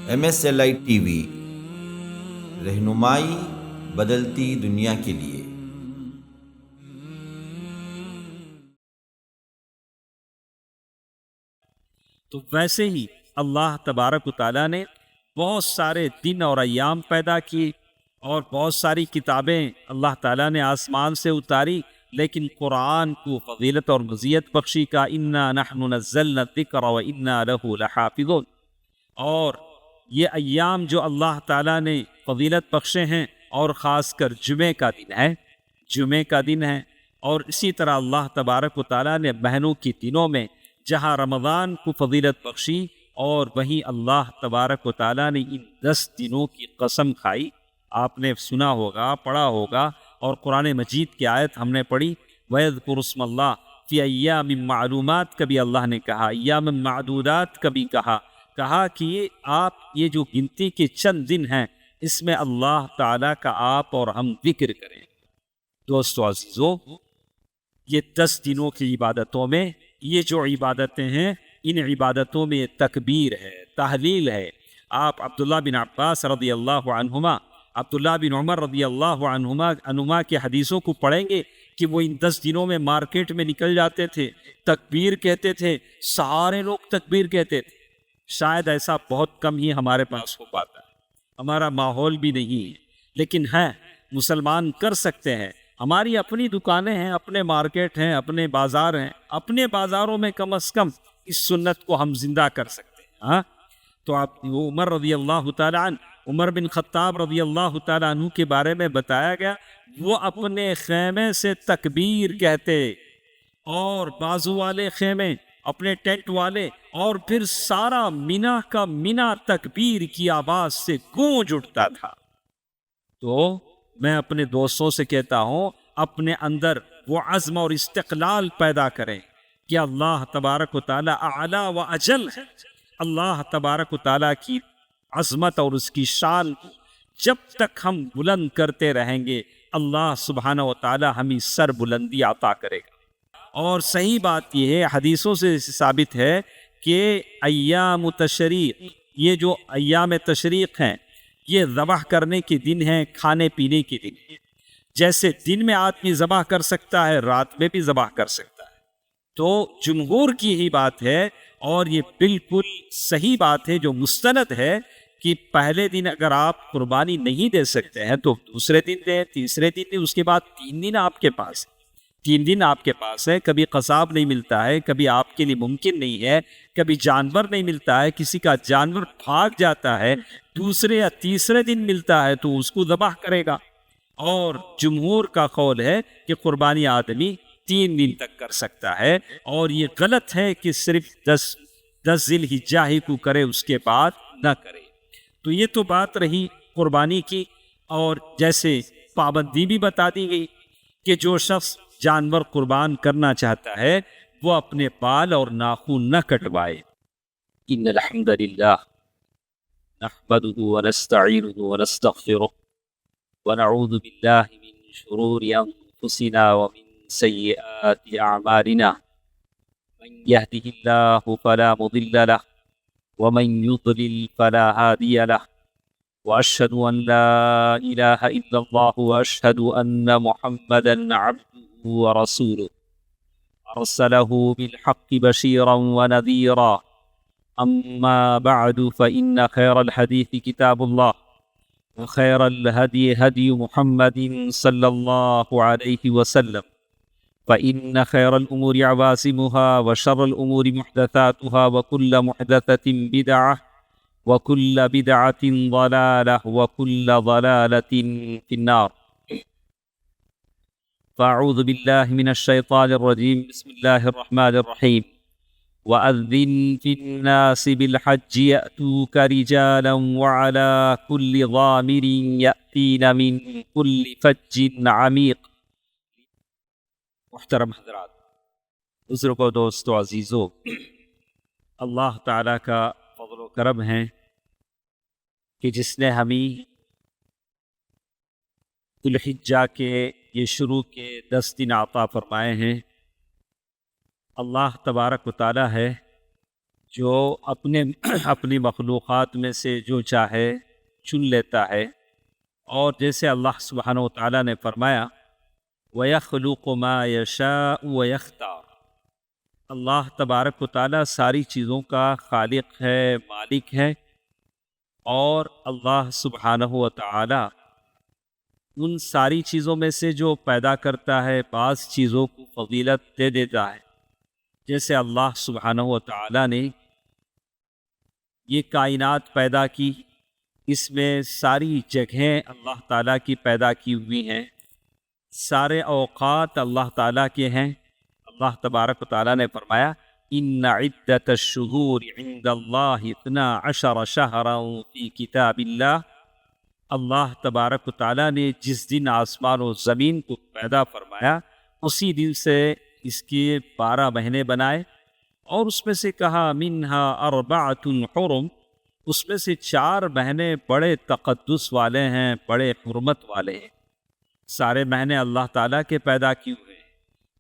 MSLI TV رہنمائی بدلتی دنیا کے لیے۔ تو ویسے ہی اللہ تبارک و تعالیٰ نے بہت سارے دن اور ایام پیدا کیے اور بہت ساری کتابیں اللہ تعالیٰ نے آسمان سے اتاری، لیکن قرآن کو فضیلت اور مزیت بخشی کا انا نحن نزلنا الذکر و انا لہ لحافظون۔ اور یہ ایام جو اللہ تعالیٰ نے فضیلت بخشے ہیں، اور خاص کر جمعے کا دن ہے، اور اسی طرح اللہ تبارک و تعالیٰ نے مہینوں کے دنوں میں جہاں رمضان کو فضیلت بخشی، اور وہیں اللہ تبارک و تعالیٰ نے ان 10 دنوں کی قسم کھائی۔ آپ نے سنا ہوگا، پڑھا ہوگا، اور قرآن مجید کی آیت ہم نے پڑھی، وَيَذْكُرُ اسْمَ اللَّهِ فِي أَيَّامٍ مَّعْلُومَاتٍ، کبھی اللہ نے کہا ایام معدودات، کبھی کہا کہ یہ جو گنتی کے چند دن ہیں، اس میں اللہ تعالیٰ کا آپ اور ہم ذکر کریں۔ دوستو عزیزو، یہ 10 دنوں کی عبادتوں میں یہ جو عبادتیں ہیں، ان عبادتوں میں تکبیر ہے، تحلیل ہے۔ آپ عبداللہ بن عباس رضی اللہ عنہما، عبداللہ بن عمر رضی اللہ عنہما کے حدیثوں کو پڑھیں گے کہ وہ ان 10 دنوں میں مارکیٹ میں نکل جاتے تھے، تکبیر کہتے تھے، سارے لوگ تکبیر کہتے تھے۔ شاید ایسا بہت کم ہی ہمارے پاس ہو پاتا ہے، ہمارا ماحول بھی نہیں ہے، لیکن ہے، مسلمان کر سکتے ہیں۔ ہماری اپنی دکانیں ہیں، اپنے مارکیٹ ہیں، اپنے بازار ہیں، اپنے بازاروں میں کم از کم اس سنت کو ہم زندہ کر سکتے ہیں۔ ہاں، تو آپ وہ عمر رضی اللہ تعالیٰ عنہ، عمر بن خطاب رضی اللہ تعالیٰ عنہ کے بارے میں بتایا گیا، وہ اپنے خیمے سے تکبیر کہتے، اور بازو والے خیمے، اپنے ٹینٹ والے، اور پھر سارا مینا کا مینا تکبیر کی آواز سے گونج اٹھتا تھا۔ تو میں اپنے دوستوں سے کہتا ہوں، اپنے اندر وہ عزم اور استقلال پیدا کریں کہ اللہ تبارک و تعالیٰ اعلیٰ و اجل ہے۔ اللہ تبارک و تعالیٰ کی عظمت اور اس کی شان کو جب تک ہم بلند کرتے رہیں گے، اللہ سبحانہ و تعالیٰ ہمیں سر بلندی عطا کرے گا۔ اور صحیح بات یہ ہے، حدیثوں سے ثابت ہے کہ ایام تشریق، یہ جو ایام تشریق ہیں، یہ ذبح کرنے کے دن ہیں، کھانے پینے کے دن ہیں۔ جیسے دن میں آدمی ذبح کر سکتا ہے، رات میں بھی ذبح کر سکتا ہے۔ تو جمہور کی ہی بات ہے، اور یہ بالکل صحیح بات ہے جو مستند ہے، کہ پہلے دن اگر آپ قربانی نہیں دے سکتے ہیں تو دوسرے دن دیں، تیسرے دن دیں، اس کے بعد 3 دن آپ کے پاس ہے۔ 3 دن آپ کے پاس ہے، کبھی قصاب نہیں ملتا ہے، کبھی آپ کے لیے ممکن نہیں ہے، کبھی جانور نہیں ملتا ہے، کسی کا جانور بھاگ جاتا ہے، دوسرے یا تیسرے دن ملتا ہے تو اس کو ذبح کرے گا۔ اور جمہور کا قول ہے کہ قربانی آدمی 3 دن تک کر سکتا ہے، اور یہ غلط ہے کہ صرف 10 ذی الحجہ ہی کو کرے، اس کے بعد نہ کرے۔ تو یہ تو بات رہی قربانی کی، اور جیسے پابندی بھی بتا دی گئی کہ جو شخص جانور قربان کرنا چاہتا ہے وہ اپنے بال اور ناخن نہ کٹوائے۔ ان الحمد للہ نحمده ونستعینه ونستغفره ونعوذ باللہ من شرور انفسنا ومن سیئات اعمالنا، من يهده الله فلا مضل له ومن يضلل فلا هادي له، واشهد ان لا اله الا الله واشهد ان محمدا عبده ورسوله ارسله بالحق بشيرا ونذيرا، اما بعد فان خير الحديث كتاب الله، وخير الهدي هدي محمد صلى الله عليه وسلم، فإن خير الأمور عواسمها وشر الأمور محدثاتها وكل محدثة بدعة وكل بدعة ضلالة وكل ضلالة في النار۔ فأعوذ بالله من الشيطان الرجيم، بسم الله الرحمن الرحيم، وأذن في الناس بالحج يأتوك رجالا وعلى كل ضامر يأتين من كل فج عميق۔ محترم حضرات، بزرگوں، دوستو، عزیزو، اللہ تعالیٰ کا فضل و کرم ہے کہ جس نے ہمیں ذی الحجہ کے یہ شروع کے 10 دن عطا فرمائے ہیں۔ اللہ تبارک و تعالیٰ ہے جو اپنی مخلوقات میں سے جو چاہے چن لیتا ہے، اور جیسے اللہ سبحانہ و تعالیٰ نے فرمایا وَيَخْلُقُ مَا يَشَاءُ وَيَخْتَارُ، اللہ تبارک و تعالیٰ ساری چیزوں کا خالق ہے، مالک ہے، اور اللہ سبحانہ و تعالیٰ ان ساری چیزوں میں سے جو پیدا کرتا ہے بعض چیزوں کو فضیلت دے دیتا ہے، جیسے اللہ سبحانہ و تعالیٰ نے یہ کائنات پیدا کی، اس میں ساری جگہیں اللہ تعالیٰ کی پیدا کی ہوئی ہیں، سارے اوقات اللہ تعالیٰ کے ہیں۔ اللہ تبارک و تعالیٰ نے فرمایا ان عدت الشہور عند اللہ 12 شہرا فی کتاب اللہ، اللہ تبارک و تعالیٰ نے جس دن آسمان و زمین کو پیدا فرمایا اسی دن سے اس کے 12 مہینے بنائے، اور اس میں سے کہا منہا 4 حرم، اس میں سے 4 مہینے بڑے تقدس والے ہیں، بڑے حرمت والے ہیں۔ سارے مہینے اللہ تعالیٰ کے پیدا کیے ہوئے ہیں،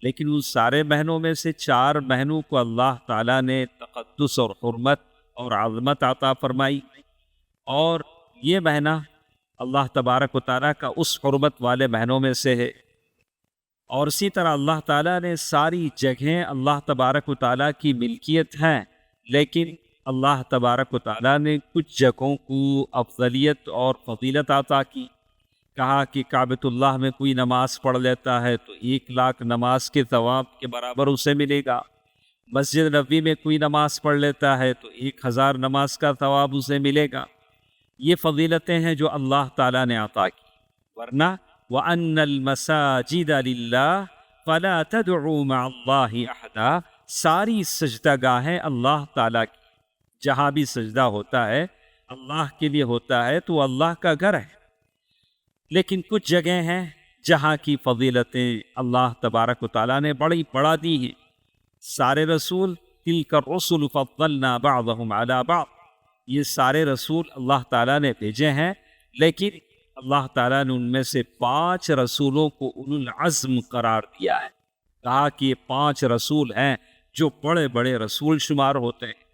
لیکن ان سارے مہینوں میں سے 4 مہینوں کو اللہ تعالیٰ نے تقدس اور حرمت اور عظمت عطا فرمائی، اور یہ مہینہ اللہ تبارک و تعالیٰ کا اس حرمت والے مہینوں میں سے ہے۔ اور اسی طرح اللہ تعالیٰ نے ساری جگہیں اللہ تبارک و تعالیٰ کی ملکیت ہیں، لیکن اللہ تبارک و تعالیٰ نے کچھ جگہوں کو افضلیت اور فضیلت عطا کی۔ کہا کہ کعبۃ اللہ میں کوئی نماز پڑھ لیتا ہے تو 1,00,000 نماز کے ثواب کے برابر اسے ملے گا، مسجد نبوی میں کوئی نماز پڑھ لیتا ہے تو 1,000 نماز کا ثواب اسے ملے گا۔ یہ فضیلتیں ہیں جو اللہ تعالیٰ نے عطا کی، ورنہ وَأَنَّ الْمَسَاجِدَ لِلَّهِ فَلَا تَدْعُوا مَعَ اللَّهِ أَحَدًا، ساری سجدہ گاہیں اللہ تعالیٰ کی، جہاں بھی سجدہ ہوتا ہے اللہ کے لیے ہوتا ہے تو اللہ کا گھر ہے، لیکن کچھ جگہیں ہیں جہاں کی فضیلتیں اللہ تبارک و تعالیٰ نے بڑی بڑھا دی ہیں۔ سارے رسول تِلْكَ الرُّسُلُ فَضَّلْنَا بَعْضَهُمْ عَلَى بَعْضٍ، یہ سارے رسول اللہ تعالیٰ نے بھیجے ہیں، لیکن اللہ تعالیٰ نے ان میں سے 5 رسولوں کو اولو العزم قرار دیا ہے، کہا کہ یہ 5 رسول ہیں جو بڑے بڑے رسول شمار ہوتے ہیں۔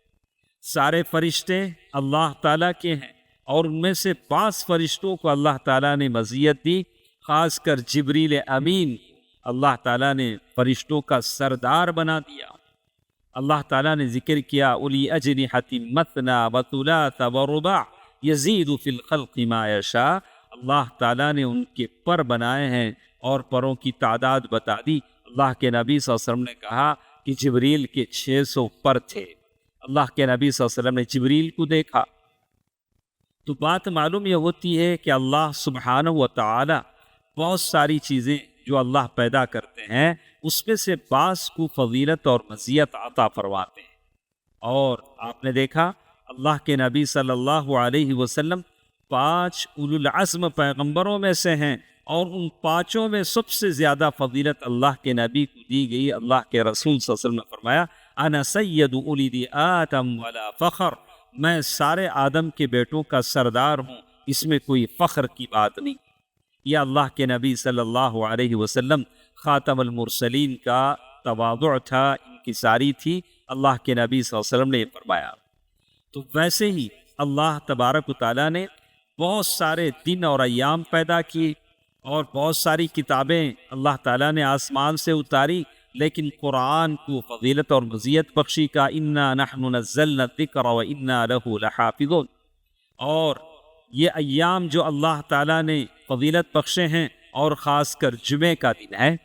سارے فرشتے اللہ تعالیٰ کے ہیں، اور ان میں سے 5 فرشتوں کو اللہ تعالیٰ نے مزیت دی، خاص کر جبریل امین اللہ تعالیٰ نے فرشتوں کا سردار بنا دیا۔ اللہ تعالیٰ نے ذکر کیا اولی اجنحۃ مثنی وثلاث ورباع یزید فی الخلق ما یشاء، اللہ تعالیٰ نے ان کے پر بنائے ہیں اور پروں کی تعداد بتا دی۔ اللہ کے نبی صلی اللہ علیہ وسلم نے کہا کہ جبریل کے 600 پر تھے۔ اللہ کے نبی صلی اللہ علیہ وسلم نے جبریل کو دیکھا، تو بات معلوم یہ ہوتی ہے کہ اللہ سبحانہ و تعالی بہت ساری چیزیں جو اللہ پیدا کرتے ہیں اس میں سے بعض کو فضیلت اور مزیت عطا فرماتے ہیں۔ اور آپ نے دیکھا اللہ کے نبی صلی اللہ علیہ وسلم 5 اولو العزم پیغمبروں میں سے ہیں، اور ان 5 میں سب سے زیادہ فضیلت اللہ کے نبی کو دی گئی۔ اللہ کے رسول صلی اللہ علیہ وسلم نے فرمایا انا سید اولد آدم ولا فخر، میں سارے آدم کے بیٹوں کا سردار ہوں، اس میں کوئی فخر کی بات نہیں۔ یہ اللہ کے نبی صلی اللہ علیہ وسلم خاتم المرسلین کا تواضع تھا، انکساری تھی، اللہ کے نبی صلی اللہ علیہ وسلم نے یہ فرمایا۔ تو ویسے ہی اللہ تبارک و تعالیٰ نے بہت سارے دن اور ایام پیدا کیے، اور بہت ساری کتابیں اللہ تعالیٰ نے آسمان سے اتاری، لیکن قرآن کو فضیلت اور مزیت بخشی کا انا نحن نزلنا الذکر وانا لہ لحافظون۔ اور یہ ایام جو اللہ تعالیٰ نے فضیلت بخشے ہیں، اور خاص کر جمعے کا دن ہے،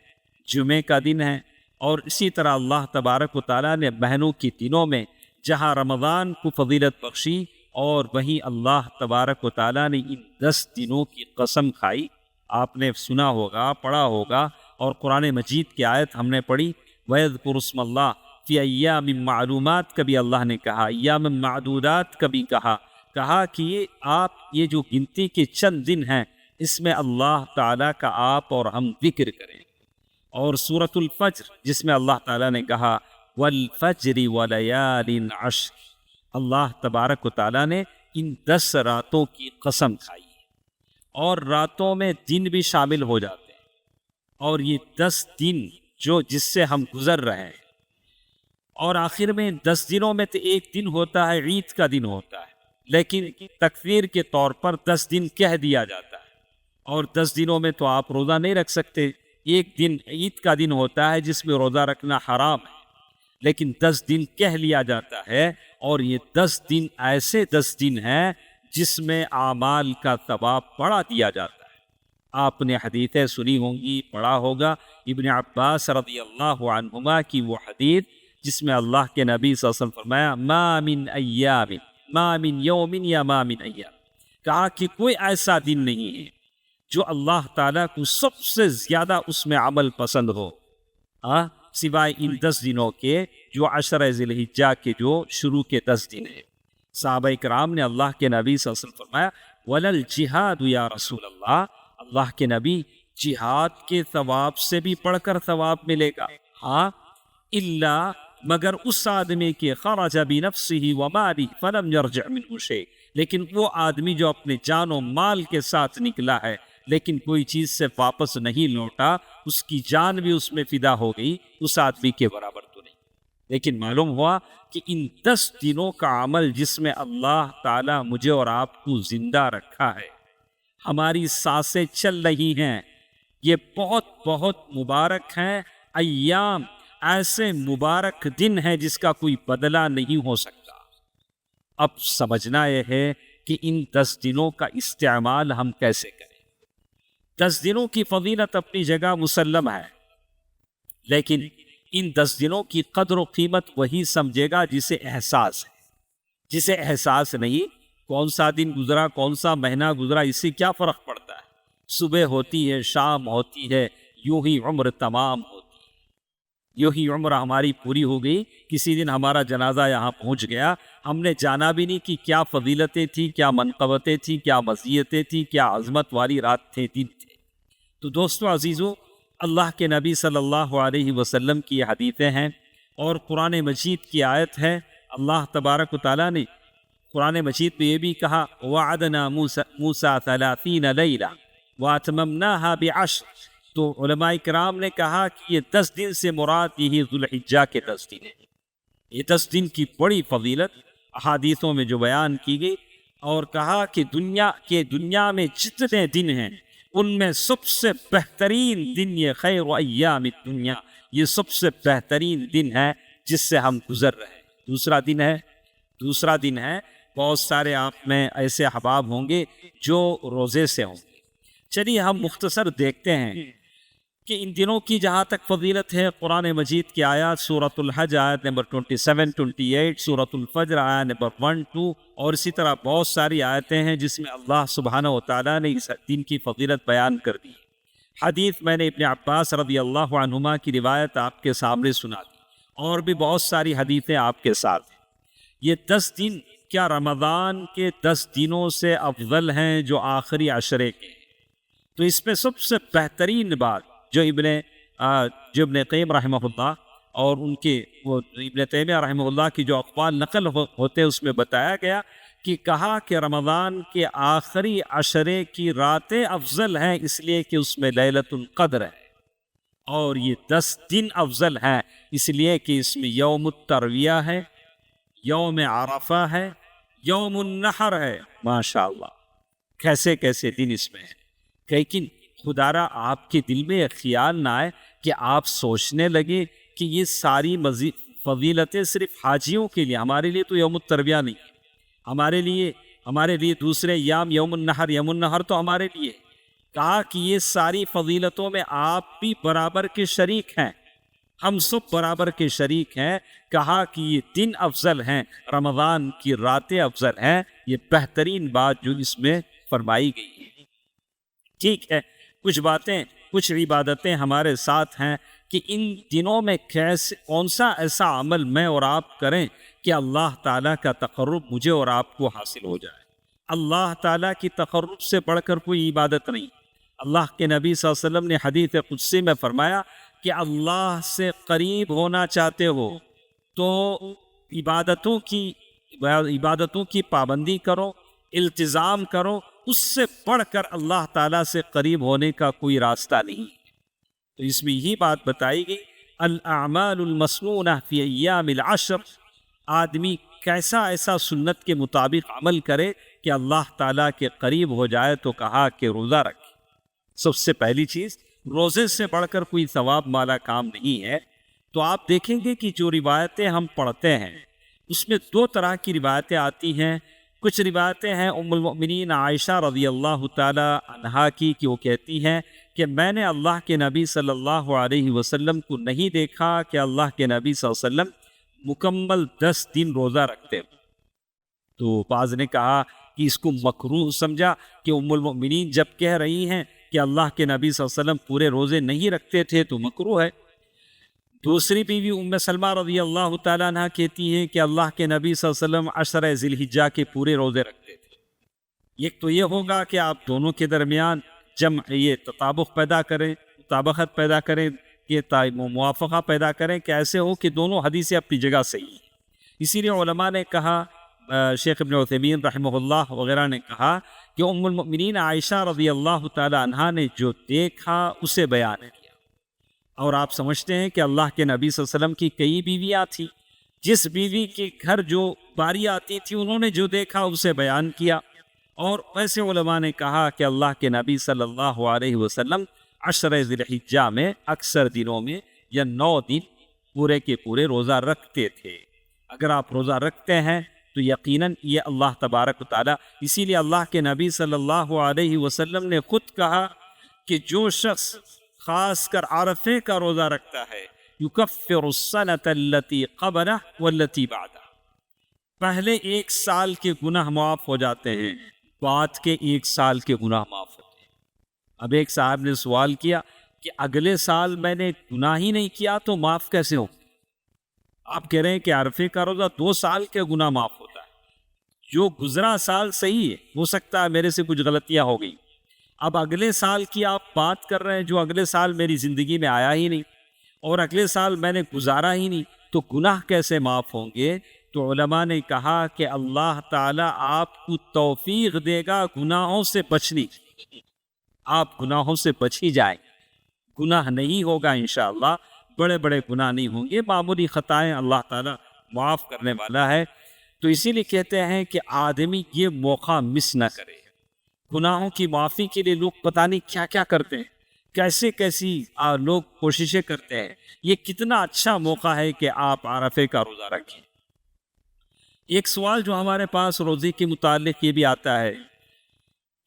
جمعے کا دن ہے، اور اسی طرح اللہ تبارک و تعالیٰ نے مہینوں کے دنوں میں جہاں رمضان کو فضیلت بخشی، اور وہیں اللہ تبارک و تعالیٰ نے ان 10 دنوں کی قسم کھائی۔ آپ نے سنا ہوگا، پڑھا ہوگا، اور قرآن مجید کی آیت ہم نے پڑھی وَيَذْكُرُ اسْمَ اللَّهِ فِي أَيَّامٍ مَّعْلُومَاتٍ، کبھی اللہ نے کہا ایام معدودات، کبھی کہا کہ آپ یہ جو گنتی کے چند دن ہیں اس میں اللہ تعالیٰ کا آپ اور ہم ذکر کریں۔ اور سورۃ الفجر جس میں اللہ تعالیٰ نے کہا وَالْفَجْرِ وَلَيَالٍ عَشْرٍ، اللہ تبارک و تعالیٰ نے ان 10 راتوں کی قسم کھائی، اور راتوں میں دن بھی شامل ہو جاتے ہیں، اور یہ 10 دن جس سے ہم گزر رہے ہیں، اور آخر میں 10 دنوں میں تو ایک دن ہوتا ہے عید کا دن ہوتا ہے، لیکن تکفیر کے طور پر 10 دن کہہ دیا جاتا ہے، اور 10 دنوں میں تو آپ روزہ نہیں رکھ سکتے۔ ایک دن عید کا دن ہوتا ہے جس میں روزہ رکھنا حرام ہے، لیکن 10 دن کہہ لیا جاتا ہے، اور یہ 10 دن ایسے 10 دن ہیں جس میں اعمال کا ثواب بڑھا دیا جاتا ہے۔ آپ نے حدیثیں سنی ہوں گی، پڑھا ہوگا، ابن عباس رضی اللہ عنہما کی وہ حدیث جس میں اللہ کے نبی صلی اللہ علیہ وسلم فرمایا ما من یوم یا ما من ایام، کہا کہ کوئی ایسا دن نہیں ہے جو اللہ تعالیٰ کو سب سے زیادہ اس میں عمل پسند ہو، سوائے ان 10 دنوں کے جو عشر ذی الحجہ کے جو شروع کے 10 دن ہیں۔ صحابہ کرام نے اللہ کے نبی صلی اللہ علیہ وسلم فرمایا وَلَلْ جِہَادُ یا رسول اللہ کے نبی، جہاد کے ثواب سے بھی پڑھ کر ثواب ملے گا، الا مگر اس آدمی کے خرج بنفسہ ومالہ فلم یرجع منہ شیء، لیکن وہ آدمی جو اپنے جان و مال کے ساتھ نکلا ہے لیکن کوئی چیز سے واپس نہیں لوٹا، اس کی جان بھی اس میں فدا ہو گئی، اس آدمی کے برابر تو نہیں۔ لیکن معلوم ہوا کہ ان 10 دنوں کا عمل جس میں اللہ تعالیٰ مجھے اور آپ کو زندہ رکھا ہے، ہماری سانسیں چل رہی ہیں، یہ بہت بہت مبارک ہیں ایام، ایسے مبارک دن ہیں جس کا کوئی بدلہ نہیں ہو سکتا۔ اب سمجھنا یہ ہے کہ ان 10 دنوں کا استعمال ہم کیسے کریں۔ 10 دنوں کی فضیلت اپنی جگہ مسلم ہے، لیکن ان 10 دنوں کی قدر و قیمت وہی سمجھے گا جسے احساس ہے۔ جسے احساس نہیں، کون سا دن گزرا، کون سا مہینہ گزرا، اس سے کیا فرق پڑتا ہے؟ صبح ہوتی ہے، شام ہوتی ہے، یوں ہی عمر تمام ہوتی ہے، یوں ہی عمر ہماری پوری ہو گئی۔ کسی دن ہمارا جنازہ یہاں پہنچ گیا، ہم نے جانا بھی نہیں کہ کیا فضیلتیں تھیں، کیا منقبتیں تھیں، کیا مزیتیں تھیں، کیا عظمت والی رات تھے، دن تھے۔ تو دوستو عزیزو، اللہ کے نبی صلی اللہ علیہ وسلم کی حدیثیں ہیں اور قرآن مجید کی آیت ہے۔ اللہ تبارک و تعالیٰ نے قرآن مجید میں یہ بھی کہا وَعَدْنَا مُوسَىٰ 30 لَيْلَةً وَأَتْمَمْنَاهَا بِعَشْرٍ، تو علماء کرام نے کہا کہ یہ 10 دن سے مراد یہی ذوالحجہ کے 10 دن ہیں۔ یہ 10 دن کی بڑی فضیلت احادیثوں میں جو بیان کی گئی، اور کہا کہ دنیا میں جتنے دن ہیں ان میں سب سے بہترین دن یہ خیر و ایام الدنیا، یہ سب سے بہترین دن ہے جس سے ہم گزر رہے ہیں۔ دوسرا دن ہے بہت سارے آپ میں ایسے احباب ہوں گے جو روزے سے ہوں گے۔ چلیے ہم مختصر دیکھتے ہیں کہ ان دنوں کی جہاں تک فضیلت ہے، قرآن مجید کی آیات سورۃ الحج آیت نمبر 27 28، سورۃ الفجر آیت نمبر 1 2، اور اسی طرح بہت ساری آیتیں ہیں جس میں اللہ سبحانہ و تعالیٰ نے اس دن کی فضیلت بیان کر دی۔ حدیث میں نے ابن عباس رضی اللہ عنہما کی روایت آپ کے سامنے سنا دی، اور بھی بہت ساری حدیثیں آپ کے ساتھ ہیں۔ یہ 10 دن کیا رمضان کے 10 دنوں سے افضل ہیں جو آخری عشرے کے ہیں؟ تو اس میں سب سے بہترین بات جو ابن قیم رحمہ اللہ اور ان کے وہ ابن تیمیہ رحمہ اللہ کی جو اقوال نقل ہوتے اس میں بتایا گیا کہ کہا کہ رمضان کے آخری عشرے کی راتیں افضل ہیں اس لیے کہ اس میں لیلۃ القدر ہے، اور یہ 10 دن افضل ہیں اس لیے کہ اس میں یوم الترویہ ہے، یوم عرفہ ہے، یوم النحر ہے۔ ماشاءاللہ کیسے کیسے دن اس میں ہیں۔ لیکن خدارا آپ کے دل میں خیال نہ آئے کہ آپ سوچنے لگے کہ یہ ساری فضیلتیں صرف حاجیوں کے لیے، ہمارے لیے تو یوم الترویہ نہیں ہے، ہمارے لیے دوسرے یوم النحر تو ہمارے لیے۔ کہا کہ یہ ساری فضیلتوں میں آپ بھی برابر کے شریک ہیں، ہم سب برابر کے شریک ہیں۔ کہا کہ یہ دن افضل ہیں، رمضان کی راتیں افضل ہیں، یہ بہترین بات جو اس میں فرمائی گئی ہے۔ ٹھیک ہے، کچھ عبادتیں ہمارے ساتھ ہیں کہ ان دنوں میں کون سا ایسا عمل میں اور آپ کریں کہ اللہ تعالیٰ کا تقرب مجھے اور آپ کو حاصل ہو جائے۔ اللہ تعالیٰ کی تقرب سے بڑھ کر کوئی عبادت نہیں۔ اللہ کے نبی صلی اللہ علیہ وسلم نے حدیث قدسی میں فرمایا کہ اللہ سے قریب ہونا چاہتے ہو تو عبادتوں کی پابندی کرو، التزام کرو، اس سے بڑھ کر اللہ تعالیٰ سے قریب ہونے کا کوئی راستہ نہیں۔ تو اس میں یہی بات بتائی گئی الاعمال المسنونہ فی ایام العشر، آدمی کیسا ایسا سنت کے مطابق عمل کرے کہ اللہ تعالیٰ کے قریب ہو جائے، تو کہا کہ روزہ رکھے۔ سب سے پہلی چیز، روزے سے بڑھ کر کوئی ثواب والا کام نہیں ہے۔ تو آپ دیکھیں گے کہ جو روایتیں ہم پڑھتے ہیں اس میں دو طرح کی روایتیں آتی ہیں۔ کچھ روایتیں ہیں ام المؤمنین عائشہ رضی اللہ تعالی عنہا کی، کہ وہ کہتی ہیں کہ میں نے اللہ کے نبی صلی اللہ علیہ وسلم کو نہیں دیکھا کہ اللہ کے نبی صلی اللہ علیہ وسلم مکمل 10 دن روزہ رکھتے۔ تو بعض نے کہا کہ اس کو مکروہ سمجھا کہ ام المؤمنین جب کہہ رہی ہیں کہ اللہ کے نبی صلی اللہ علیہ وسلم پورے روزے نہیں رکھتے تھے تو مکروہ ہے۔ دوسری بیوی ام سلمہ رضی اللہ تعالیٰ عنہ کہتی ہیں کہ اللہ کے نبی صلی اللہ علیہ وسلم عشرہ ذی الحجہ کے پورے روزے رکھتے تھے۔ ایک تو یہ ہوگا کہ آپ دونوں کے درمیان یہ تطابق پیدا کریں، مطابقت پیدا کریں، یہ موافقہ پیدا کریں کہ ایسے ہو کہ دونوں حدیثیں اپنی جگہ صحیح ہیں۔ اسی لیے علماء نے کہا، شیخ ابن عثیمین رحمہ اللہ وغیرہ نے کہا کہ ام المؤمنین عائشہ رضی اللہ تعالی عنہا نے جو دیکھا اسے بیان کیا۔ اور آپ سمجھتے ہیں کہ اللہ کے نبی صلی اللہ علیہ وسلم کی کئی بیویاں تھیں، جس بیوی کے گھر جو باری آتی تھی انہوں نے جو دیکھا اسے بیان کیا۔ اور ایسے علماء نے کہا کہ اللہ کے نبی صلی اللہ علیہ وسلم عشرہ ذی الحجہ میں اکثر دنوں میں یا 9 دن پورے کے پورے روزہ رکھتے تھے۔ اگر آپ روزہ رکھتے ہیں تو یقیناً یہ اللہ تبارک و تعالیٰ، اسی لیے اللہ کے نبی صلی اللہ علیہ وسلم نے خود کہا کہ جو شخص خاص کر عرفے کا روزہ رکھتا ہے یکفر السنۃ التی قبلہ والتی بعدہ، پہلے 1 سال کے گناہ معاف ہو جاتے ہیں، بعد کے 1 سال کے گناہ معاف ہوتے ہیں۔ اب ایک صاحب نے سوال کیا کہ اگلے سال میں نے گناہ ہی نہیں کیا تو معاف کیسے ہو؟ آپ کہہ رہے ہیں کہ عرفے کا روزہ 2 سال کے گناہ معاف ہوتا ہے، جو گزرا سال صحیح ہے، ہو سکتا ہے میرے سے کچھ غلطیاں ہو گئی، اب اگلے سال کی آپ بات کر رہے ہیں جو اگلے سال میری زندگی میں آیا ہی نہیں اور اگلے سال میں نے گزارا ہی نہیں، تو گناہ کیسے معاف ہوں گے؟ تو علماء نے کہا کہ اللہ تعالیٰ آپ کو توفیق دے گا گناہوں سے بچنے کی، آپ گناہوں سے بچ ہی جائیں، گناہ نہیں ہوگا انشاءاللہ، بڑے بڑے گناہ نہیں ہوں گے، معمولی خطائیں اللہ تعالیٰ معاف کرنے والا ہے۔ تو اسی لیے کہتے ہیں کہ آدمی یہ موقع مس نہ کرے۔ گناہوں کی معافی کے لیے لوگ پتہ نہیں کیا کیا کرتے ہیں، کیسی لوگ کوششیں کرتے ہیں، یہ کتنا اچھا موقع ہے کہ آپ عرفے کا روزہ رکھیں۔ ایک سوال جو ہمارے پاس روزے کے متعلق یہ بھی آتا ہے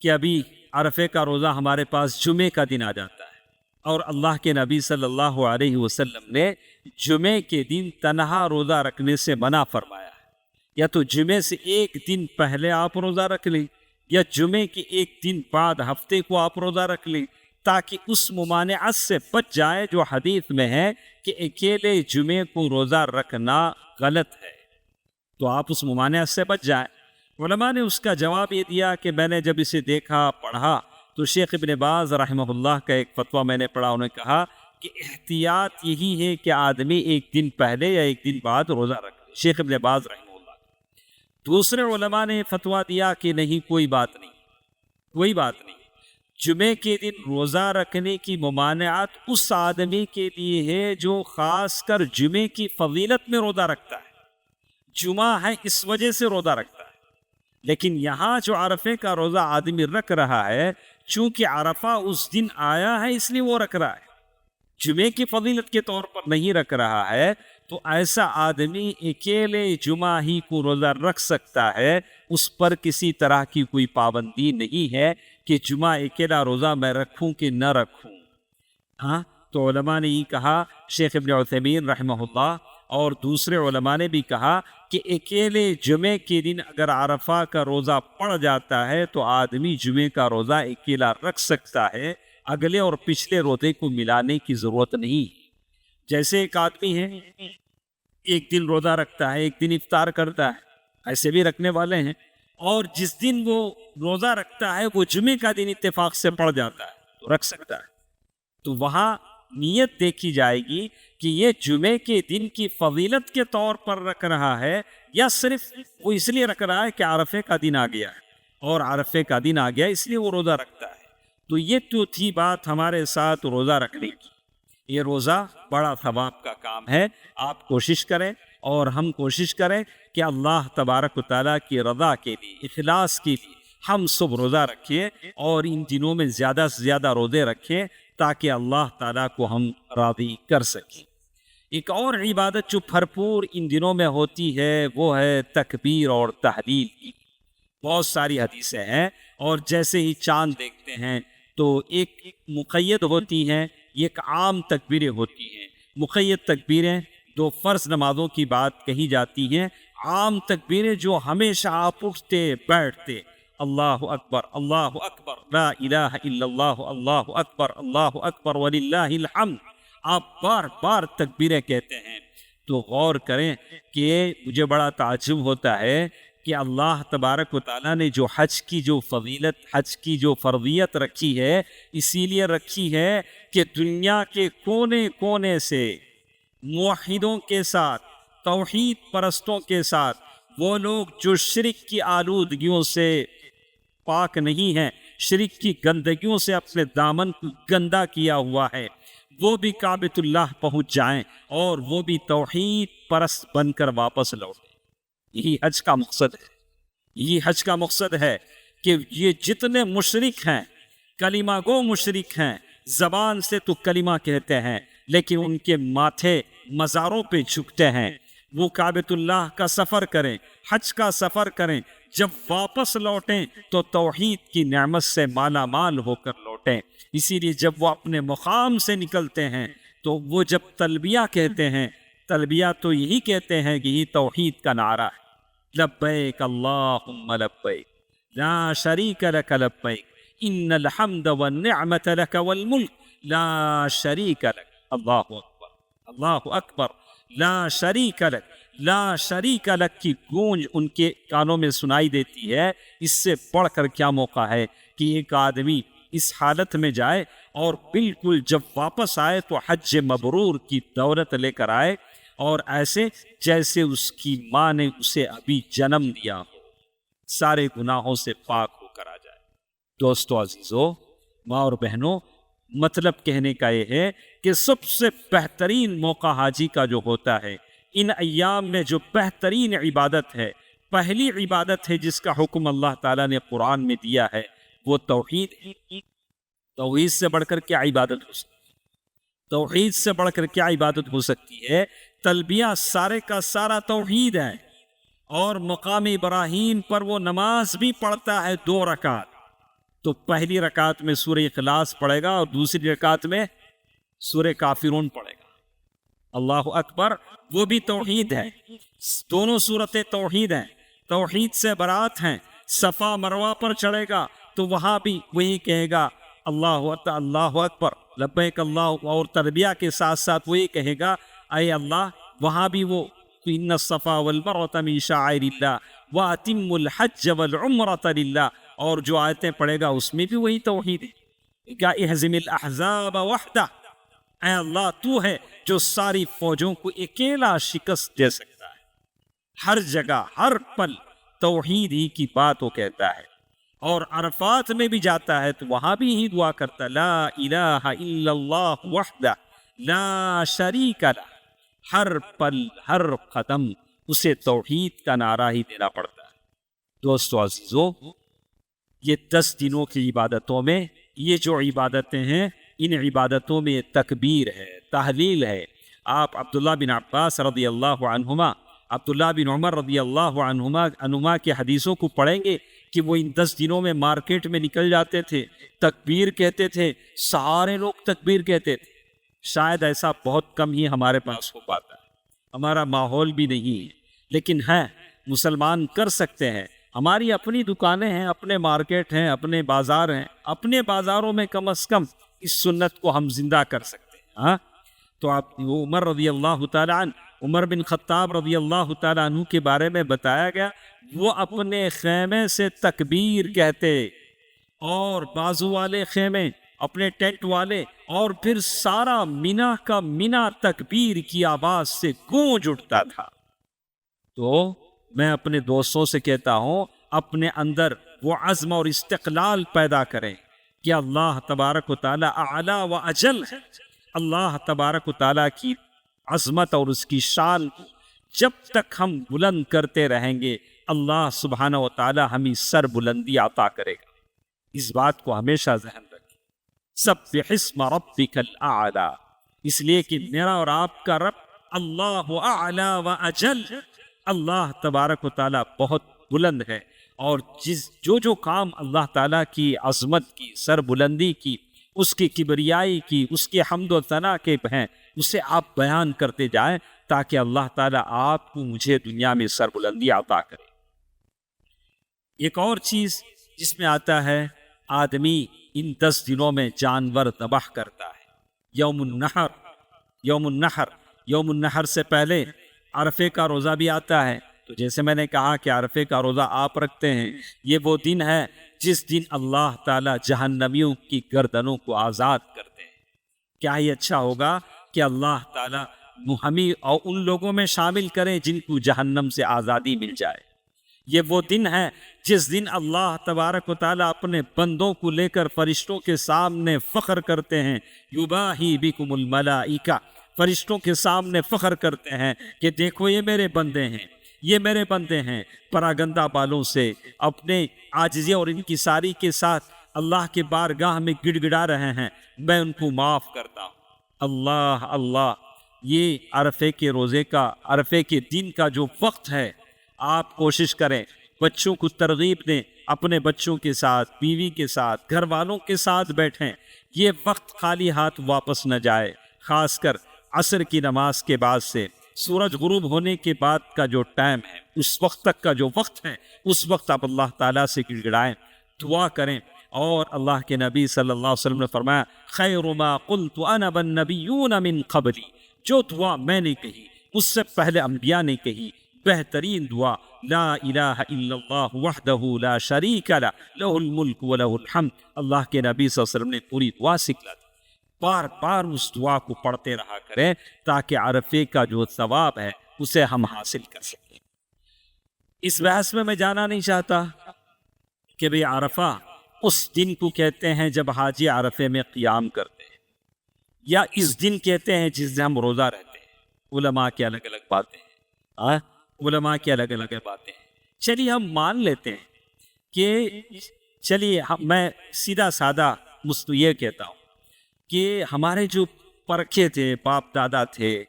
کہ ابھی عرفے کا روزہ ہمارے پاس جمعے کا دن آ جاتا ہے، اور اللہ کے نبی صلی اللہ علیہ وسلم نے جمعے کے دن تنہا روزہ رکھنے سے منع فرمایا ہے۔ یا تو جمعے سے 1 دن پہلے آپ روزہ رکھ لیں، یا جمعے کے 1 دن بعد ہفتے کو آپ روزہ رکھ لیں، تاکہ اس ممانعت سے بچ جائے جو حدیث میں ہے کہ اکیلے جمعے کو روزہ رکھنا غلط ہے، تو آپ اس ممانعت سے بچ جائیں۔ علماء نے اس کا جواب یہ دیا کہ میں نے جب اسے دیکھا پڑھا تو شیخ ابن باز رحمہ اللہ کا ایک فتویٰ میں نے پڑھا، انہوں نے کہا کہ احتیاط یہی ہے کہ آدمی 1 دن پہلے یا 1 دن بعد روزہ رکھے، شیخ ابن باز رحمہ اللہ۔ دوسرے علماء نے فتویٰ دیا کہ نہیں، کوئی بات نہیں، جمعے کے دن روزہ رکھنے کی ممانعت اس آدمی کے لیے ہے جو خاص کر جمعے کی فضیلت میں روزہ رکھتا ہے، جمعہ ہے اس وجہ سے روزہ رکھتا ہے۔ لیکن یہاں جو عرفے کا روزہ آدمی رکھ رہا ہے، چونکہ عرفہ اس دن آیا ہے اس لیے وہ رکھ رہا ہے، جمعے کی فضیلت کے طور پر نہیں رکھ رہا ہے، تو ایسا آدمی اکیلے جمعہ ہی کو روزہ رکھ سکتا ہے، اس پر کسی طرح کی کوئی پابندی نہیں ہے کہ جمعہ اکیلا روزہ میں رکھوں کہ نہ رکھوں۔ ہاں، تو علماء نے یہ کہا، شیخ ابن عثیمین رحمہ اللہ اور دوسرے علماء نے بھی کہا کہ اکیلے جمعے کے دن اگر عرفہ کا روزہ پڑ جاتا ہے تو آدمی جمعے کا روزہ اکیلا رکھ سکتا ہے، اگلے اور پچھلے روزے کو ملانے کی ضرورت نہیں۔ جیسے ایک آدمی ہے 1 دن روزہ رکھتا ہے، 1 دن افطار کرتا ہے، ایسے بھی رکھنے والے ہیں، اور جس دن وہ روزہ رکھتا ہے وہ جمعے کا دن اتفاق سے پڑ جاتا ہے تو رکھ سکتا ہے۔ تو وہاں نیت دیکھی جائے گی کہ یہ جمعے کے دن کی فضیلت کے طور پر رکھ رہا ہے یا صرف وہ اس لیے رکھ رہا ہے کہ عرفے کا دن آ گیا ہے اور عرفے کا دن آ گیا اس لیے وہ روزہ رکھتا ہے۔ تو یہ تو تھی بات ہمارے ساتھ روزہ رکھنے کی۔ یہ روزہ بڑا ثواب کا کام ہے. آپ کوشش کریں اور ہم کوشش کریں کہ اللہ تبارک و تعالیٰ کی رضا کے لیے، اخلاص کے لیے ہم سب روزہ رکھیں اور ان دنوں میں زیادہ سے زیادہ روزے رکھیں تاکہ اللہ تعالیٰ کو ہم راضی کر سکیں. ایک اور عبادت جو بھرپور ان دنوں میں ہوتی ہے وہ ہے تکبیر اور تحلیل کی. بہت ساری حدیثیں ہیں اور جیسے ہی چاند دیکھتے ہیں تو ایک مقید ہوتی ہیں، ایک عام تکبیریں ہوتی ہیں. مقید تکبیریں دو فرض نمازوں کی بات کہی جاتی ہیں. عام تکبیریں جو ہمیشہ آپ اٹھتے بیٹھتے، اللہ اکبر لا الہ الا اللہ، اللہ اکبر وللہ الحمد، آپ بار بار تکبیریں کہتے ہیں. تو غور کریں کہ مجھے بڑا تعجب ہوتا ہے کہ اللہ تبارک و تعالیٰ نے جو حج کی جو فضیلت، حج کی جو فرضیت رکھی ہے، اسی لیے رکھی ہے کہ دنیا کے کونے کونے سے موحدوں کے ساتھ، توحید پرستوں کے ساتھ، وہ لوگ جو شرک کی آلودگیوں سے پاک نہیں ہیں، شرک کی گندگیوں سے اپنے دامن کو گندا کیا ہوا ہے، وہ بھی کعبۃ اللہ پہنچ جائیں اور وہ بھی توحید پرست بن کر واپس لوٹیں. یہی حج کا مقصد ہے. یہی حج کا مقصد ہے کہ یہ جتنے مشرک ہیں، کلمہ گو مشرک ہیں، زبان سے تو کلمہ کہتے ہیں لیکن ان کے ماتھے مزاروں پہ جھکتے ہیں، وہ کعبۃ اللہ کا سفر کریں، حج کا سفر کریں، جب واپس لوٹیں تو توحید کی نعمت سے مالا مال ہو کر لوٹیں. اسی لیے جب وہ اپنے مقام سے نکلتے ہیں تو وہ جب تلبیہ کہتے ہیں، تلبیہ تو یہی کہتے ہیں کہ یہ توحید کا نعرہ ہے. لبیک اللہم لبیک لا شریک لک لبیک ان الحمد والنعمت لک والملک لا شریک لک. اللہ اکبر لا شریک لک، لا شریک لک کی گونج ان کے کانوں میں سنائی دیتی ہے. اس سے بڑھ کر کیا موقع ہے کہ ایک آدمی اس حالت میں جائے اور بالکل جب واپس آئے تو حج مبرور کی دولت لے کر آئے اور ایسے جیسے اس کی ماں نے اسے ابھی جنم دیا ہو، سارے گناہوں سے پاک ہو کر آ جائے. دوستو عزیزو، ماں اور بہنوں، مطلب کہنے کا یہ ہے کہ سب سے بہترین موقع حاجی کا جو ہوتا ہے، ان ایام میں جو بہترین عبادت ہے، پہلی عبادت ہے جس کا حکم اللہ تعالیٰ نے قرآن میں دیا ہے، وہ توحید. توحید سے بڑھ کر کیا عبادت ہو سکتی ہے؟ توحید سے بڑھ کر کیا عبادت ہو سکتی ہے؟ تلبیہ سارے کا سارا توحید ہے. اور مقام ابراہیم پر وہ نماز بھی پڑھتا ہے 2 رکعت. تو پہلی رکعت میں سورہ اخلاص پڑھے گا اور دوسری رکعت میں سورہ کافرون پڑھے گا. اللہ اکبر، وہ بھی توحید ہے. دونوں صورتیں توحید ہیں، توحید سے برات ہیں. صفا مروہ پر چڑھے گا تو وہاں بھی وہی کہے گا اللہ اکبر لبیک اللہ، اور تربیہ کے ساتھ ساتھ وہی کہے گا اے اللہ. وہاں بھی وہ ان الصفا والمروۃ من شعائر اللہ واتموا الحج والعمرۃ للہ، اور جو آیتیں پڑھے گا اس میں بھی وہی توحید ہے. کیا اہزم الاحزاب وحدہ، اے اللہ تو ہے جو ساری فوجوں کو اکیلا شکست دے سکتا ہے. ہر جگہ ہر پل توحید ہی کی بات وہ کہتا ہے. اور عرفات میں بھی جاتا ہے تو وہاں بھی یہی دعا کرتا ہے، لا الہ الا اللہ وحدہ لا شریک لہ. ہر پل ہر قدم اسے توحید کا نعرہ ہی دینا پڑتا ہے. دوستو عزیزو، یہ 10 دنوں کی عبادتوں میں یہ جو عبادتیں ہیں، ان عبادتوں میں تکبیر ہے، تحلیل ہے. آپ عبداللہ بن عباس رضی اللہ عنہما، عبداللہ بن عمر رضی اللہ عنہما کے حدیثوں کو پڑھیں گے کہ وہ ان 10 دنوں میں مارکیٹ میں نکل جاتے تھے، تکبیر کہتے تھے، سارے لوگ تکبیر کہتے تھے. شاید ایسا بہت کم ہی ہمارے پاس ہو پاتا ہے، ہمارا ماحول بھی نہیں ہے، لیکن ہے مسلمان کر سکتے ہیں. ہماری اپنی دکانیں ہیں، اپنے مارکیٹ ہیں، اپنے بازار ہیں، اپنے بازاروں میں کم از کم اس سنت کو ہم زندہ کر سکتے ہیں. ہاں تو آپ عمر رضی اللہ تعالیٰ عنہ، عمر بن خطاب رضی اللہ تعالیٰ عنہ کے بارے میں بتایا گیا، وہ اپنے خیمے سے تکبیر کہتے، اور بازو والے خیمے، اپنے ٹینٹ والے، اور پھر سارا مینا کا مینا تکبیر کی آواز سے گونج اٹھتا تھا. تو میں اپنے دوستوں سے کہتا ہوں، اپنے اندر وہ عزم اور استقلال پیدا کریں کہ اللہ تبارک و تعالی اعلیٰ و اجل ہے، اللہ تبارک و تعالیٰ کی عظمت اور اس کی شان کو جب تک ہم بلند کرتے رہیں گے، اللہ سبحانہ و تعالیٰ ہمیں سر بلندی عطا کرے گا۔ اس بات کو ہمیشہ ذہن رکھیں۔ سبح اسم ربک الاعلی، اس لیے کہ میرا اور آپ کا رب اللہ اعلی و اجل، اللہ تبارک و تعالیٰ بہت بلند ہے، اور جو کام اللہ تعالیٰ کی عظمت کی، سر بلندی کی، اس کی کبریائی کی، اس کی حمد و ثنا کے ہیں، اسے آپ بیان کرتے جائیں تاکہ اللہ تعالیٰ آپ کو مجھے دنیا میں سر بلندی عطا کرے۔ ایک اور چیز جس میں آتا ہے، آدمی ان 10 دنوں میں جانور ذبح کرتا ہے۔ یوم النحر سے پہلے عرفے کا روزہ بھی آتا ہے۔ تو جیسے میں نے کہا کہ عرفے کا روزہ آپ رکھتے ہیں، یہ وہ دن ہے جس دن اللہ تعالیٰ جہنمیوں کی گردنوں کو آزاد کرتے ہیں۔ کیا ہی اچھا ہوگا کہ اللہ تعالیٰ ہمیں اور ان لوگوں میں شامل کریں جن کو جہنم سے آزادی مل جائے۔ یہ وہ دن ہے جس دن اللہ تبارک و تعالیٰ اپنے بندوں کو لے کر فرشتوں کے سامنے فخر کرتے ہیں۔ یباہی بکم الملائکہ، فرشتوں کے سامنے فخر کرتے ہیں کہ دیکھو یہ میرے بندے ہیں، یہ میرے بندے ہیں، پراگندہ بالوں سے اپنے عاجزی اور انکساری کے ساتھ اللہ کے بارگاہ میں گڑ گڑا رہے ہیں، میں ان کو معاف کرتا ہوں۔ اللہ اللہ، یہ عرفے کے روزے کا، عرفے کے دن کا جو وقت ہے، آپ کوشش کریں، بچوں کو ترغیب دیں، اپنے بچوں کے ساتھ، بیوی کے ساتھ، گھر والوں کے ساتھ بیٹھیں۔ یہ وقت خالی ہاتھ واپس نہ جائے، خاص کر عصر کی نماز کے بعد سے سورج غروب ہونے کے بعد کا جو ٹائم ہے، اس وقت تک کا جو وقت ہے، اس وقت آپ اللہ تعالیٰ سے گڑ گڑائیں، دعا کریں۔ اور اللہ کے نبی صلی اللہ علیہ وسلم نے فرمایا، خیر ما قلت انا والنبیون من قبلی، جو دعا میں نے کہی اس سے پہلے انبیاء نے کہی، بہترین دعا لا الہ الا اللہ وحدہ لا شریک لہ لہ الملک و لہ الحمد۔ اللہ کے نبی صلی اللہ علیہ وسلم نے پوری دعا سکھلا دی۔ بار بار اس دعا کو پڑھتے رہا کریں تاکہ عرفے کا جو ثواب ہے اسے ہم حاصل کر سکیں۔ اس بحث میں جانا نہیں چاہتا کہ بھئی عرفہ اس دن کو کہتے ہیں جب حاجی عرفے میں قیام کرتے ہیں، یا اس دن کہتے ہیں جس دن ہم روزہ رہتے ہیں۔ علماء کی الگ الگ باتیں ہیں، علماء کی الگ الگ باتیں ہیں۔ چلیے ہم مان لیتے ہیں کہ چلیے میں سیدھا سادہ یہ کہتا ہوں کہ ہمارے جو پرکھے تھے، باپ دادا تھے،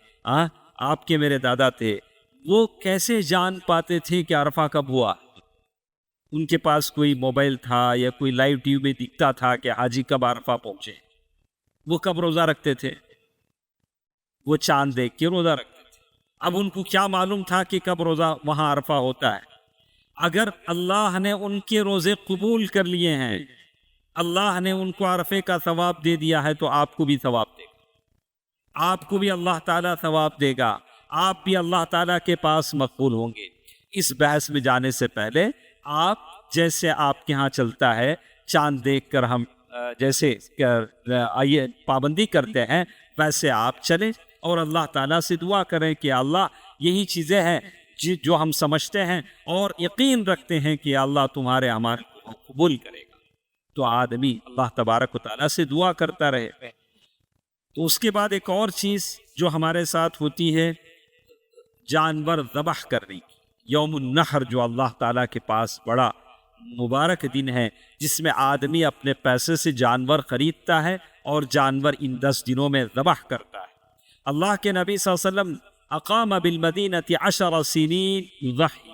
آپ کے میرے دادا تھے، وہ کیسے جان پاتے تھے کہ عرفہ کب ہوا؟ ان کے پاس کوئی موبائل تھا یا کوئی لائیو ٹی وی میں دکھتا تھا کہ حاجی کب عرفہ پہنچے؟ وہ کب روزہ رکھتے تھے؟ وہ چاند دیکھ کے روزہ رکھتے تھے۔ اب ان کو کیا معلوم تھا کہ کب روزہ وہاں عرفہ ہوتا ہے؟ اگر اللہ نے ان کے روزے قبول کر لیے ہیں، اللہ نے ان کو عرفے کا ثواب دے دیا ہے، تو آپ کو بھی ثواب دے گا، آپ کو بھی اللہ تعالیٰ ثواب دے گا، آپ بھی اللہ تعالیٰ کے پاس مقبول ہوں گے۔ اس بحث میں جانے سے پہلے آپ جیسے آپ کے ہاں چلتا ہے، چاند دیکھ کر ہم جیسے پابندی کرتے ہیں، ویسے آپ چلیں اور اللہ تعالیٰ سے دعا کریں کہ اللہ یہی چیزیں ہیں جو ہم سمجھتے ہیں اور یقین رکھتے ہیں کہ اللہ تمہارے ہمارے کو قبول کرے گا۔ تو آدمی اللہ تبارک و تعالیٰ سے دعا کرتا رہے۔ تو اس کے بعد ایک اور چیز جو ہمارے ساتھ ہوتی ہے، جانور ذبح کرنے کی۔ یوم النحر جو اللہ تعالیٰ کے پاس بڑا مبارک دن ہے، جس میں آدمی اپنے پیسے سے جانور خریدتا ہے اور جانور ان 10 دنوں میں ذبح کرتا ہے۔ اللہ کے نبی صلی اللہ علیہ وسلم اقام بالمدینۃ 10 سنین یضحی،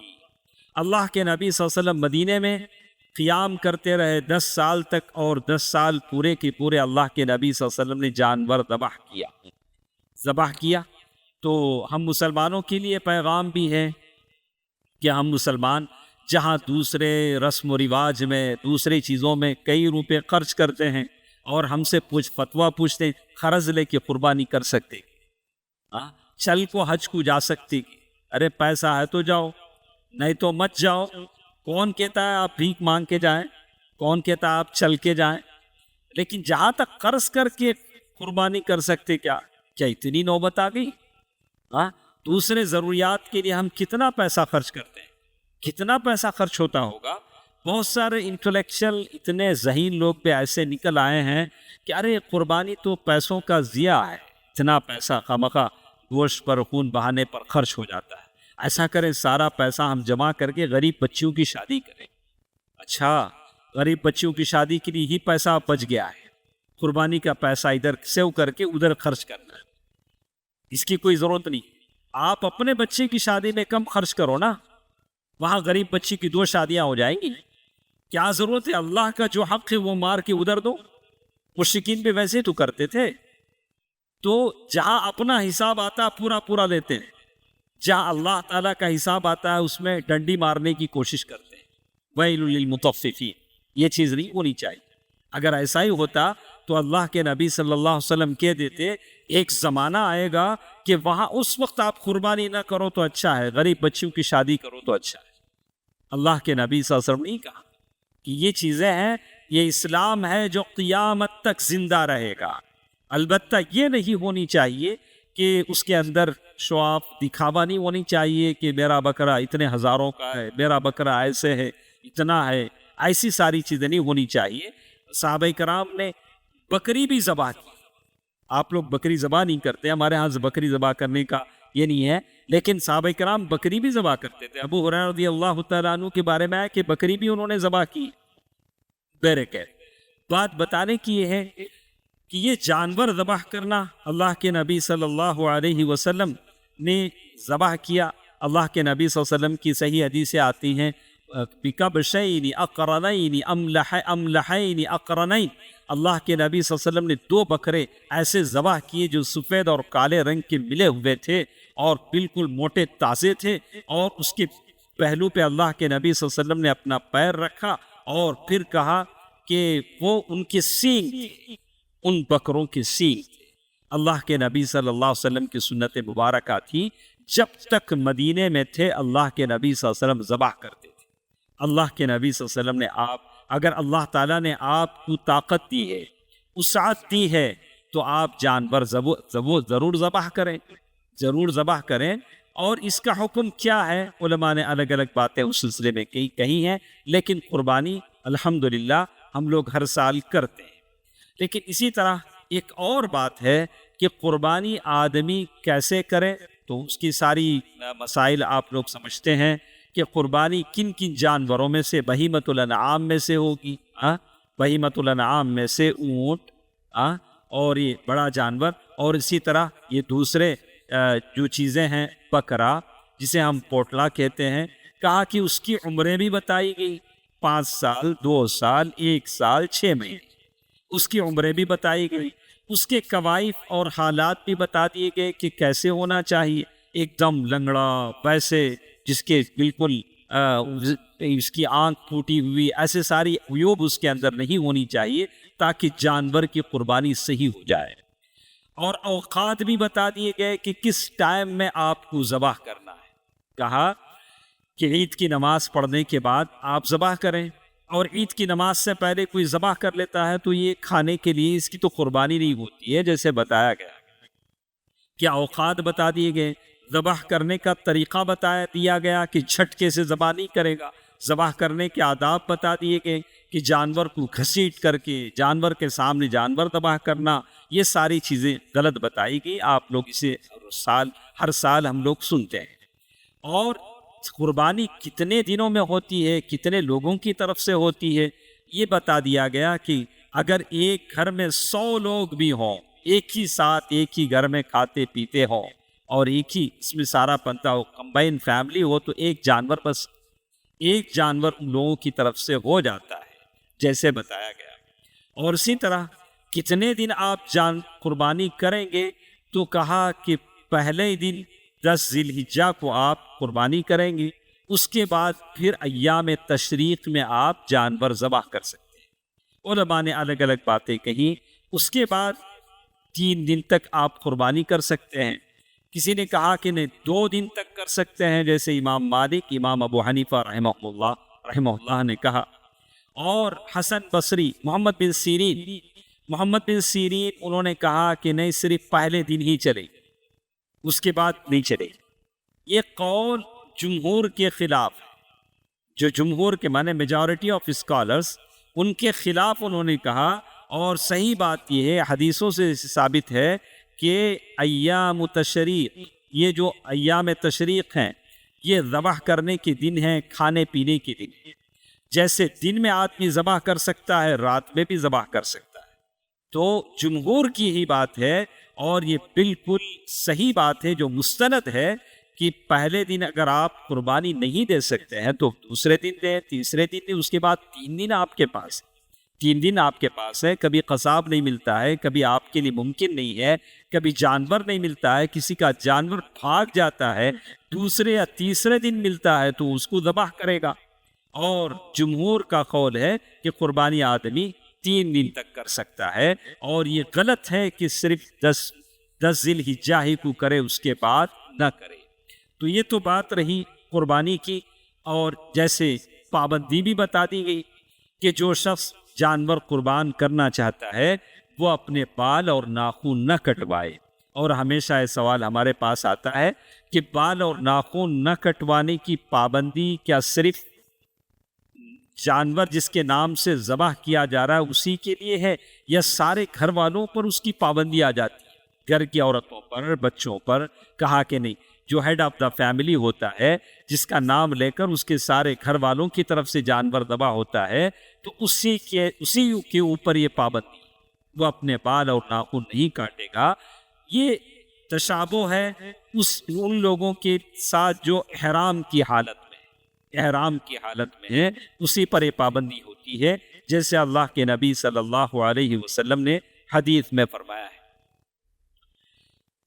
اللہ کے نبی صلی اللہ علیہ وسلم مدینے میں قیام کرتے رہے 10 سال تک، اور 10 سال پورے کے پورے اللہ کے نبی صلی اللہ علیہ وسلم نے جانور ذبح کیا۔ تو ہم مسلمانوں کے لیے پیغام بھی ہے کہ ہم مسلمان جہاں دوسرے رسم و رواج میں، دوسرے چیزوں میں کئی روپے خرچ کرتے ہیں اور ہم سے فتویٰ پوچھتے ہیں، قرض لے کے قربانی کر سکتے، چل کو حج کو جا سکتے، ارے پیسہ ہے تو جاؤ، نہیں تو مت جاؤ۔ کون کہتا ہے آپ بھیک مانگ کے جائیں؟ کون کہتا ہے آپ چل کے جائیں؟ لیکن جہاں تک قرض کر کے قربانی کر سکتے، کیا اتنی نوبت آ گئی؟ دوسرے ضروریات کے لیے ہم کتنا پیسہ خرچ کرتے ہیں، کتنا پیسہ خرچ ہوتا ہوگا؟ بہت سارے انٹلیکچل اتنے ذہین لوگ پہ ایسے نکل آئے ہیں کہ ارے قربانی تو پیسوں کا ضیاع ہے، اتنا پیسہ خامخواہ گوشت پر خون بہانے پر خرچ ہو جاتا ہے، ایسا کریں سارا پیسہ ہم جمع کر کے غریب بچیوں کی شادی کریں۔ اچھا، غریب بچیوں کی شادی کے لیے ہی پیسہ بچ گیا ہے، قربانی کا پیسہ ادھر سیو کر کے ادھر خرچ کرنا ہے، اس کی کوئی ضرورت نہیں۔ آپ اپنے بچے کی شادی میں کم خرچ کرو نا، وہاں غریب بچی کی 2 شادیاں ہو جائیں گی۔ کیا ضرورت ہے اللہ کا جو حق ہے وہ مار کے ادھر دو؟ مشرکین بھی ویسے تو کرتے تھے۔ تو جہاں اپنا حساب آتا ہے پورا پورا لیتے ہیں، جہاں اللہ تعالیٰ کا حساب آتا ہے اس میں ڈنڈی مارنے کی کوشش کرتے ہیں۔ ویل للمطففین، یہ چیز نہیں ہونی چاہیے۔ اگر ایسا ہی ہوتا تو اللہ کے نبی صلی اللہ علیہ وسلم کہہ دیتے ایک زمانہ آئے گا کہ وہاں اس وقت آپ قربانی نہ کرو تو اچھا ہے، غریب بچیوں کی شادی کرو تو اچھا ہے۔ اللہ کے نبی صلی اللہ علیہ وسلم نے کہا کہ یہ چیزیں ہیں، یہ اسلام ہے جو قیامت تک زندہ رہے گا۔ البتہ یہ نہیں ہونی چاہیے کہ اس کے اندر شو آف، دکھاوا نہیں ہونی چاہیے کہ میرا بکرا اتنے ہزاروں کا ہے، میرا بکرا ایسے ہے، اتنا ہے، ایسی ساری چیزیں نہیں ہونی چاہیے۔ صحابہ کرام نے بکری بھی ذبح کی۔ آپ لوگ بکری ذبح نہیں کرتے، ہمارے ہاں بکری ذبح کرنے کا یہ نہیں ہے، لیکن صحابہ کرام بکری بھی ذبح کرتے تھے۔ ابو ہریرہ رضی اللہ تعالیٰ عنہ کے بارے میں ہے کہ بکری بھی انہوں نے ذبح کی۔ بات بتانے کی یہ ہے کہ یہ جانور ذبح کرنا اللہ کے نبی صلی اللہ علیہ وسلم نے ذبح کیا۔ اللہ کے نبی صلی اللہ علیہ وسلم کی صحیح حدیثیں آتی ہیں، بِکَبْشَيْنِ أَقْرَنَيْنِ أَمْلَحَيْنِ أَقْرَنَيْنِ، اللہ کے نبی صلی اللہ علیہ وسلم نے 2 بکرے ایسے ذبح کیے جو سفید اور کالے رنگ کے ملے ہوئے تھے اور بالکل موٹے تازے تھے، اور اس کے پہلو پہ اللہ کے نبی صلی اللہ علیہ وسلم نے اپنا پیر رکھا اور پھر کہا کہ وہ ان کے سینگ تھے، ان بکروں کے سینگ تھے۔ اللہ کے نبی صلی اللہ علیہ وسلم کی سنت مبارکہ تھی، جب تک مدینے میں تھے اللہ کے نبی صلی اللہ علیہ وسلم ذبح کرتے تھے۔ اللہ کے نبی صلی اللہ علیہ وسلم نے اگر اللہ تعالیٰ نے آپ کو طاقت دی ہے، وسعت دی ہے، تو آپ جانور ضرور ذبح کریں، ضرور ذبح کریں۔ اور اس کا حکم کیا ہے، علماء نے الگ الگ باتیں اس سلسلے میں کہی ہیں، لیکن قربانی الحمدللہ ہم لوگ ہر سال کرتے ہیں۔ لیکن اسی طرح ایک اور بات ہے کہ قربانی آدمی کیسے کرے، تو اس کی ساری مسائل آپ لوگ سمجھتے ہیں کہ قربانی کن کن جانوروں میں سے، بہیمۃ الانعام میں سے ہوگی۔ بہیمۃ الانعام میں سے اونٹ اور یہ بڑا جانور، اور اسی طرح یہ دوسرے جو چیزیں ہیں، بکرا جسے ہم پوٹلا کہتے ہیں، کہا کہ اس کی عمریں بھی بتائی گئی، 5 سال، 2 سال، 1 سال، 6 مہینے، اس کی عمریں بھی بتائی گئی، اس کے کوائف اور حالات بھی بتا دیے گئے کہ کیسے ہونا چاہیے، ایک دم لنگڑا، ویسے جس کے بالکل اس کی آنکھ پھوٹی ہوئی، ایسے ساری عیوب اس کے اندر نہیں ہونی چاہیے تاکہ جانور کی قربانی صحیح ہو جائے۔ اور اوقات بھی بتا دیے گئے کہ کس ٹائم میں آپ کو ذبح کرنا ہے۔ کہا کہ عید کی نماز پڑھنے کے بعد آپ ذبح کریں، اور عید کی نماز سے پہلے کوئی ذبح کر لیتا ہے تو یہ کھانے کے لیے، اس کی تو قربانی نہیں ہوتی ہے جیسے بتایا گیا۔ کیا اوقات بتا دیے گئے، ذبح کرنے کا طریقہ بتا دیا گیا کہ جھٹکے سے ذبح نہیں کرے گا، ذبح کرنے کے آداب بتا دیے گئے کہ جانور کو گھسیٹ کر کے جانور کے سامنے جانور ذبح کرنا، یہ ساری چیزیں غلط بتائی گئی۔ آپ لوگ اسے ہر سال ہم لوگ سنتے ہیں۔ اور قربانی کتنے دنوں میں ہوتی ہے، کتنے لوگوں کی طرف سے ہوتی ہے، یہ بتا دیا گیا کہ اگر ایک گھر میں 100 لوگ بھی ہوں، ایک ہی ساتھ ایک ہی گھر میں کھاتے پیتے ہوں، اور ایک ہی اس میں سارا بنتا ہو، کمبائن فیملی ہو، تو ایک جانور بس، ایک جانور ان لوگوں کی طرف سے ہو جاتا ہے جیسے بتایا گیا۔ اور اسی طرح کتنے دن آپ قربانی کریں گے، تو کہا کہ پہلے دن 10 ذی الحجہ کو آپ قربانی کریں گے، اس کے بعد پھر ایام تشریق میں آپ جانور ذبح کر سکتے ہیں۔ علماء نے الگ الگ باتیں کہیں۔ اس کے بعد 3 دن تک آپ قربانی کر سکتے ہیں۔ کسی نے کہا کہ نہیں 2 دن تک کر سکتے ہیں، جیسے امام مالک، امام ابو حنیفہ رحمہ اللہ نے کہا، اور حسن بصری، محمد بن سیرین انہوں نے کہا کہ نہیں، صرف پہلے دن ہی چلے، اس کے بعد نہیں چلے۔ یہ قول جمہور کے خلاف ہے، جو جمہور کے معنی میجورٹی آف اسکالرس، ان کے خلاف انہوں نے کہا، اور صحیح بات یہ ہے، حدیثوں سے ثابت ہے کہ ایام تشریق، یہ جو ایام تشریق ہیں، یہ ذبح کرنے کے دن ہیں، کھانے پینے کے دن ہیں۔ جیسے دن میں آدمی ذبح کر سکتا ہے، رات میں بھی ذبح کر سکتا ہے۔ تو جمہور کی ہی بات ہے، اور یہ بالکل صحیح بات ہے جو مستند ہے، کہ پہلے دن اگر آپ قربانی نہیں دے سکتے ہیں تو دوسرے دن دیں، تیسرے دن دیں، اس کے بعد 3 دن آپ کے پاس ہے۔ 3 دن آپ کے پاس ہے، کبھی قصاب نہیں ملتا ہے، کبھی آپ کے لیے ممکن نہیں ہے، کبھی جانور نہیں ملتا ہے، کسی کا جانور بھاگ جاتا ہے، دوسرے یا تیسرے دن ملتا ہے تو اس کو ذبح کرے گا۔ اور جمہور کا قول ہے کہ قربانی آدمی 3 دن تک کر سکتا ہے، اور یہ غلط ہے کہ صرف 10 ذی الحجہ ہی کو کرے، اس کے بعد نہ کرے۔ تو یہ تو بات رہی قربانی کی، اور جیسے پابندی بھی بتا دی گئی کہ جو شخص جانور قربان کرنا چاہتا ہے وہ اپنے بال اور ناخن نہ کٹوائے۔ اور ہمیشہ یہ سوال ہمارے پاس آتا ہے کہ بال اور ناخن نہ کٹوانے کی پابندی کیا صرف جانور جس کے نام سے ذبح کیا جا رہا ہے اسی کے لیے ہے، یا سارے گھر والوں پر اس کی پابندی آ جاتی ہے؟ گھر کی عورتوں پر، بچوں پر؟ کہا کہ نہیں، جو ہیڈ آف دا فیملی ہوتا ہے، جس کا نام لے کر اس کے سارے گھر والوں کی طرف سے جانور ذبح ہوتا ہے، تو اسی کے اوپر یہ پابندی، وہ اپنے بال اور ناخن نہیں کاٹے گا۔ یہ تشابہ ہے ان لوگوں کے ساتھ جو احرام کی حالت میں ہے، اسی پر یہ پابندی ہوتی ہے، جیسے اللہ کے نبی صلی اللہ علیہ وسلم نے حدیث میں فرمایا ہے۔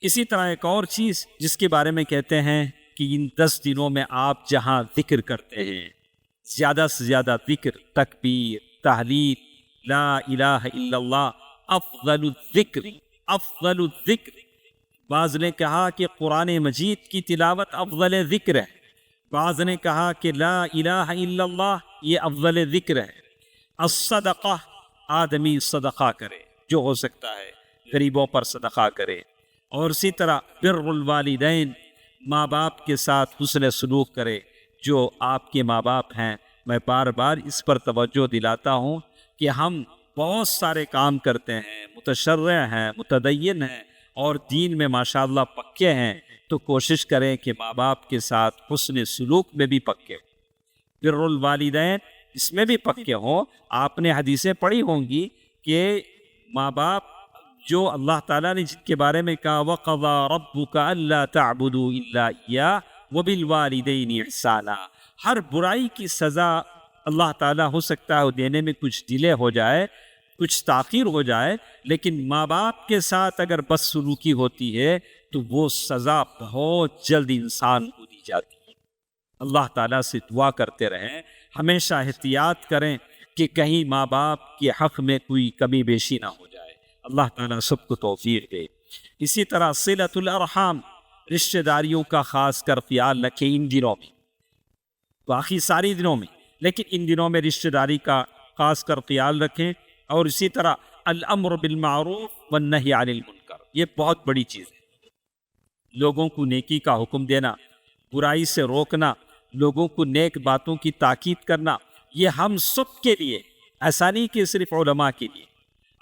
اسی طرح ایک اور چیز جس کے بارے میں کہتے ہیں کہ ان 10 دنوں میں آپ جہاں ذکر کرتے ہیں، زیادہ سے زیادہ ذکر، تکبیر، تحلیل، لا الہ الا اللہ، افضل الذکر۔ بعض نے کہا کہ قرآن مجید کی تلاوت افضل ذکر ہے، بعض نے کہا کہ لا الہ الا اللہ یہ افضل ذکر ہے۔ الصدقہ، آدمی صدقہ کرے، جو ہو سکتا ہے غریبوں پر صدقہ کرے، اور اسی طرح بر الوالدین، ماں باپ کے ساتھ حسن سلوک کرے، جو آپ کے ماں باپ ہیں۔ میں بار بار اس پر توجہ دلاتا ہوں کہ ہم بہت سارے کام کرتے ہیں، متشرع ہیں، متدین ہیں، اور دین میں ماشاءاللہ پکے ہیں، تو کوشش کریں کہ ماں باپ کے ساتھ حسن سلوک میں بھی پکے ہوں، بر الوالدین اس میں بھی پکے ہوں۔ آپ نے حدیثیں پڑھی ہوں گی کہ ماں باپ جو اللہ تعالیٰ نے جن کے بارے میں کہا وَقَضَىٰ رَبُّكَ أَلَّا تَعْبُدُوا إِلَّا إِيَّاهُ وَبِالْوَالِدَيْنِ إِحْسَانًا۔ ہر برائی کی سزا اللہ تعالیٰ ہو سکتا ہے دینے میں کچھ ڈیلے ہو جائے، کچھ تاخیر ہو جائے، لیکن ماں باپ کے ساتھ اگر بدسلوکی ہوتی ہے تو وہ سزا بہت جلد انسان کو دی جاتی ہے۔ اللہ تعالیٰ سے دعا کرتے رہیں، ہمیشہ احتیاط کریں کہ کہیں ماں باپ کے حق میں کوئی کمی بیشی نہ ہو جائے۔ اللہ تعالیٰ سب کو توفیق دے۔ اسی طرح صلۃ الارحام، رشتہ داریوں کا خاص کر خیال رکھیں ان دنوں میں، باقی ساری دنوں میں، لیکن ان دنوں میں رشتہ داری کا خاص کر خیال رکھیں۔ اور اسی طرح الامر بالمعروف والنہی عن المنکر، یہ بہت بڑی چیز ہے۔ لوگوں کو نیکی کا حکم دینا، برائی سے روکنا، لوگوں کو نیک باتوں کی تاکید کرنا، یہ ہم سب کے لیے، ایسا نہیں کہ صرف علماء کے لیے۔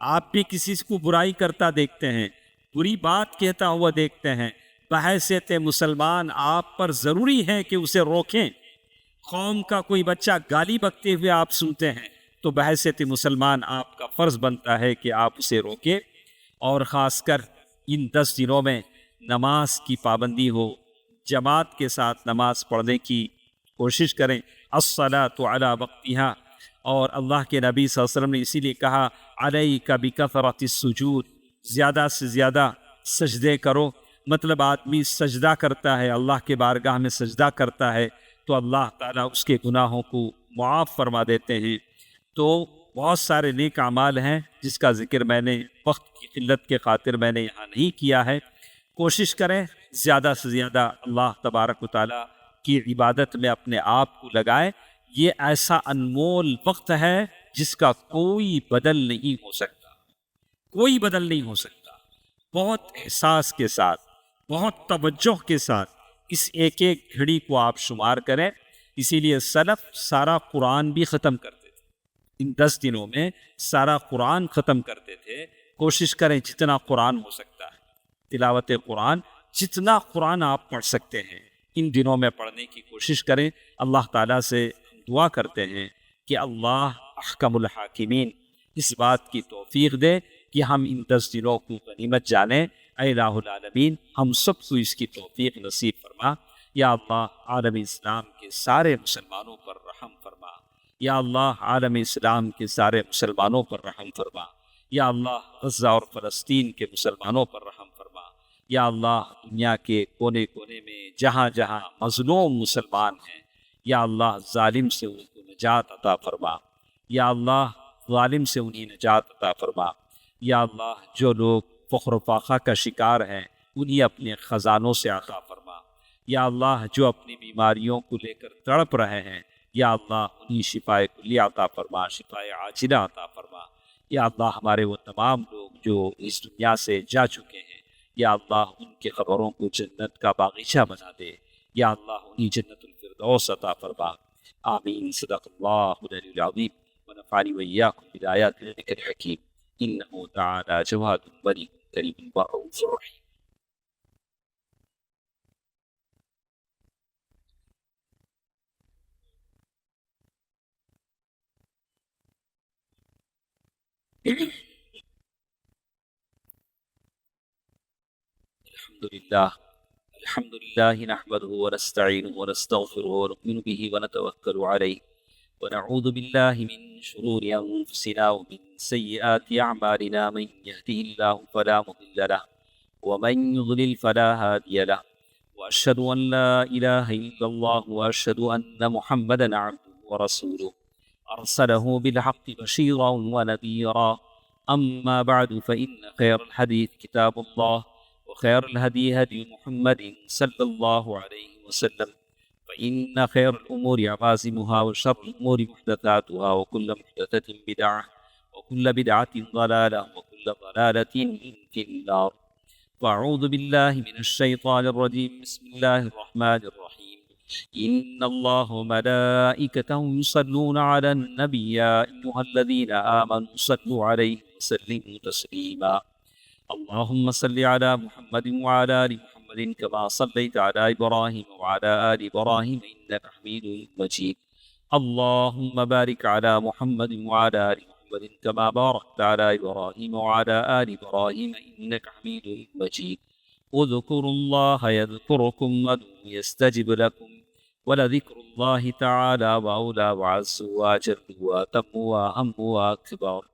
آپ بھی کسی کو برائی کرتا دیکھتے ہیں، بری بات کہتا ہوا دیکھتے ہیں، بحیثیت مسلمان آپ پر ضروری ہے کہ اسے روکیں۔ قوم کا کوئی بچہ گالی بکتے ہوئے آپ سنتے ہیں تو بحیثیت مسلمان آپ کا فرض بنتا ہے کہ آپ اسے روکیں۔ اور خاص کر ان 10 دنوں میں نماز کی پابندی ہو، جماعت کے ساتھ نماز پڑھنے کی کوشش کریں، الصلاۃ علی وقتہا۔ اور اللہ کے نبی صلی اللہ علیہ وسلم نے اسی لیے کہا علیک بکثرۃ السجود، زیادہ سے زیادہ سجدے کرو۔ مطلب آدمی سجدہ کرتا ہے، اللہ کے بارگاہ میں سجدہ کرتا ہے تو اللہ تعالیٰ اس کے گناہوں کو معاف فرما دیتے ہیں۔ تو بہت سارے نیک اعمال ہیں جس کا ذکر میں نے وقت کی قلت کے خاطر میں نے یہاں نہیں کیا ہے۔ کوشش کریں زیادہ سے زیادہ اللہ تبارک و تعالیٰ کی عبادت میں اپنے آپ کو لگائیں۔ یہ ایسا انمول وقت ہے جس کا کوئی بدل نہیں ہو سکتا، کوئی بدل نہیں ہو سکتا۔ بہت احساس کے ساتھ، بہت توجہ کے ساتھ اس ایک ایک گھڑی کو آپ شمار کریں۔ اسی لیے سلف سارا قرآن بھی ختم کرتے تھے، ان 10 دنوں میں سارا قرآن ختم کرتے تھے۔ کوشش کریں جتنا قرآن ہو سکتا ہے، تلاوت قرآن جتنا قرآن آپ پڑھ سکتے ہیں ان دنوں میں پڑھنے کی کوشش کریں۔ اللہ تعالیٰ سے دعا کرتے ہیں کہ اللہ احکم الحاکمین اس بات کی توفیق دے کہ ہم ان 10 دنوں کو غنیمت جانیں۔ اے الہ العالمین ہم سب کو اس کی توفیق نصیب فرما۔ یا اللہ عالم اسلام کے سارے مسلمانوں پر رحم فرما۔ یا اللہ عالم اسلام کے سارے مسلمانوں پر رحم فرما۔ یا اللہ غزہ اور فلسطین کے مسلمانوں پر رحم فرما۔ یا اللہ دنیا کے کونے کونے میں جہاں جہاں مظلوم مسلمان ہیں، یا اللہ ظالم سے ان کو نجات عطا فرما۔ یا اللہ ظالم سے انہیں نجات عطا فرما۔ یا اللہ جو لوگ فخر و فاقہ کا شکار ہیں انہیں اپنے خزانوں سے عطا فرما۔ یا اللہ جو اپنی بیماریوں کو لے کر تڑپ رہے ہیں، یا اللہ انہیں شفائے کلی عطا فرما، شفائے عاجلہ عطا فرما۔ یا اللہ ہمارے وہ تمام لوگ جو اس دنیا سے جا چکے ہیں، یا اللہ ان کے قبروں کو جنت کا باغیچہ بنا دے۔ یا اللہ انہیں جنت الفردوس عطا فرما۔ آمین۔ صدق اللہ العلی العظیم ونفعني وإياكم بالآيات والذكر الحكيم إنه تعالى جواد بريء كريم رؤوف رحيم۔ الحمد لله نحمده ونستعينه ونستغفره ونؤمن به ونتوكل عليه ونعوذ بالله من شرور أنفسنا ومن سيئات أعمالنا، من يهده الله فلا مضل له ومن يضلل فلا هادي له، وأشهد أن لا إله إلا الله وأشهد أن محمدا عبده ورسوله أرسله بالحق بشيرا ونذيرا. أما بعد فإن خير الحديث كتاب الله، وخير الهدي هدي محمد صلى الله عليه وسلم، فإن خير الأمور عوازمها وشر الأمور محدثاتها وكل محدثة بدعة وكل بدعة ضلالة وكل ضلالة في النار. فأعوذ بالله من الشيطان الرجيم. بسم الله الرحمن الرحيم. إن الله وملائكته يصلون على النبي يا أيها الذين آمنوا صلوا عليه وسلموا تسليما. اللهم صل على محمد وعلى آل محمد كما صليت على إبراهيم وعلى آل إبراهيم إنك حميد مجيد. اللهم بارك على محمد وعلى آل محمد كما باركت على إبراهيم وعلى آل إبراهيم إنك حميد مجيد. اذكروا الله يذكركم وادعوه يستجب لكم، ولذكر الله تعالى وأولى وعز وأجل وأتم وأهم وأكبر.